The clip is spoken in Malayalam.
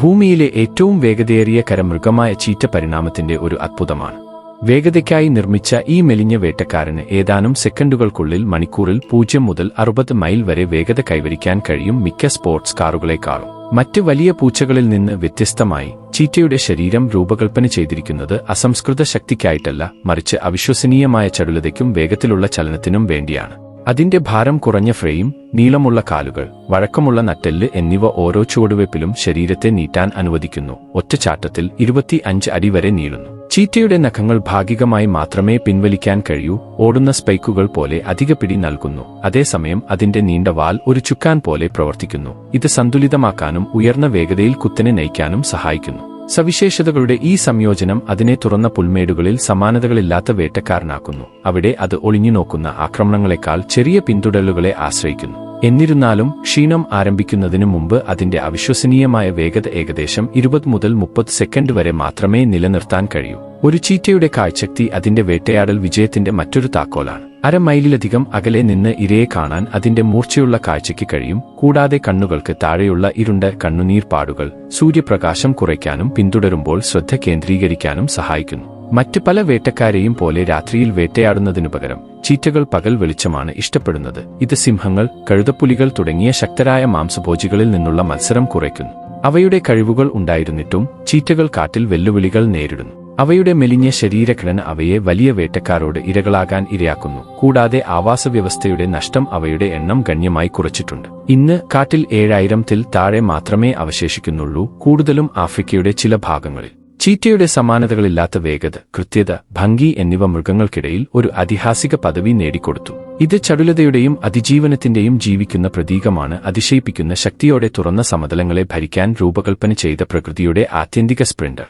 ഭൂമിയിലെ ഏറ്റവും വേഗതയേറിയ കരമൃഗമായ ചീറ്റ പരിണാമത്തിന്റെ ഒരു അത്ഭുതമാണ്. വേഗതയ്ക്കായി നിർമ്മിച്ച ഈ മെലിഞ്ഞ വേട്ടക്കാരന് ഏതാനും സെക്കൻഡുകൾക്കുള്ളിൽ മണിക്കൂറിൽ 0 മുതൽ 60 മൈൽ വരെ വേഗത കൈവരിക്കാൻ കഴിയും. മിക്ക സ്പോർട്സ് കാറുകളെക്കാളും മറ്റ് വലിയ പൂച്ചകളിൽ നിന്ന് വ്യത്യസ്തമായി ചീറ്റയുടെ ശരീരം രൂപകൽപ്പന ചെയ്തിരിക്കുന്നത് അസംസ്കൃത ശക്തിക്കായിട്ടല്ല, മറിച്ച് അവിശ്വസനീയമായ ചടുലതയ്ക്കും വേഗത്തിലുള്ള ചലനത്തിനും വേണ്ടിയാണ്. അതിന്റെ ഭാരം കുറഞ്ഞ ഫ്രെയിം, നീളമുള്ള കാലുകൾ, വഴക്കമുള്ള നട്ടെല്ല് എന്നിവ ഓരോ ചുവടുവയ്പിലും ശരീരത്തെ നീട്ടാൻ അനുവദിക്കുന്നു. ഒറ്റച്ചാട്ടത്തിൽ 25 അടി വരെ നീളുന്നു. ചീറ്റയുടെ നഖങ്ങൾ ഭാഗികമായി മാത്രമേ പിൻവലിക്കാൻ കഴിയൂ. ഓടുന്ന സ്പൈക്കുകൾ പോലെ അധിക പിടി നൽകുന്നു. അതേസമയം അതിന്റെ നീണ്ട വാൽ ഒരു ചുക്കാൻ പോലെ പ്രവർത്തിക്കുന്നു. ഇത് സന്തുലിതമാക്കാനും ഉയർന്ന വേഗതയിൽ കുത്തനെ നയിക്കാനും സഹായിക്കുന്നു. സവിശേഷതകളുടെ ഈ സംയോജനം അതിനെ തുറന്ന പുൽമേടുകളിൽ സമാനതകളില്ലാത്ത വേട്ടക്കാരനാക്കുന്നു. അവിടെ അത് ഒളിഞ്ഞുനോക്കുന്ന ആക്രമണങ്ങളെക്കാൾ ചെറിയ പിന്തുടരലുകളെ ആശ്രയിക്കുന്നു. എന്നിരുന്നാലും ക്ഷീണം ആരംഭിക്കുന്നതിനു മുമ്പ് അതിന്റെ അവിശ്വസനീയമായ വേഗത ഏകദേശം 20 മുതൽ 30 സെക്കൻഡ് വരെ മാത്രമേ നിലനിർത്താൻ കഴിയൂ. ഒരു ചീറ്റയുടെ കാഴ്ചശക്തി അതിന്റെ വേട്ടയാടൽ വിജയത്തിന്റെ മറ്റൊരു താക്കോലാണ്. അരമൈലിലധികം അകലെ നിന്ന് ഇരയെ കാണാൻ അതിന്റെ മൂർച്ചയുള്ള കാഴ്ചയ്ക്ക് കഴിയും. കൂടാതെ കണ്ണുകൾക്ക് താഴെയുള്ള ഇരുണ്ട കണ്ണുനീർപ്പാടുകൾ സൂര്യപ്രകാശം കുറയ്ക്കാനും പിന്തുടരുമ്പോൾ ശ്രദ്ധ കേന്ദ്രീകരിക്കാനും സഹായിക്കുന്നു. മറ്റ് പല വേട്ടക്കാരെയും പോലെ രാത്രിയിൽ വേട്ടയാടുന്നതിനുപകരം ചീറ്റകൾ പകൽ വെളിച്ചമാണ് ഇഷ്ടപ്പെടുന്നത്. ഇത് സിംഹങ്ങൾ, കഴുതപ്പുലികൾ തുടങ്ങിയ ശക്തരായ മാംസഭോജികളിൽ നിന്നുള്ള മത്സരം കുറയ്ക്കുന്നു. അവയുടെ കഴിവുകൾ ഉണ്ടായിരുന്നിട്ടും ചീറ്റകൾ കാട്ടിൽ വെല്ലുവിളികൾ നേരിടുന്നു. അവയുടെ മെലിഞ്ഞ ശരീരഘടന അവയെ വലിയ വേട്ടക്കാരോട് ഇരകളാകാൻ ഇരയാക്കുന്നു. കൂടാതെ ആവാസവ്യവസ്ഥയുടെ നഷ്ടം അവയുടെ എണ്ണം ഗണ്യമായി കുറച്ചിട്ടുണ്ട്. ഇന്ന് കാട്ടിൽ 7000-ൽ താഴെ മാത്രമേ അവശേഷിക്കുന്നുള്ളൂ, കൂടുതലും ആഫ്രിക്കയുടെ ചില ഭാഗങ്ങളിൽ. ചീറ്റയുടെ സമാനതകളില്ലാത്ത വേഗത, കൃത്യത, ഭംഗി എന്നിവ മൃഗങ്ങൾക്കിടയിൽ ഒരു ഐതിഹാസിക പദവി നേടിക്കൊടുത്തു. ഇത് ചടുലതയുടെയും അതിജീവനത്തിന്റെയും ജീവിക്കുന്ന പ്രതീകമാണ്. അതിശയിപ്പിക്കുന്ന ശക്തിയോടെ തുറന്ന സമതലങ്ങളെ ഭരിക്കാൻ രൂപകൽപ്പന ചെയ്ത പ്രകൃതിയുടെ ആത്യന്തിക സ്പ്രിന്റർ.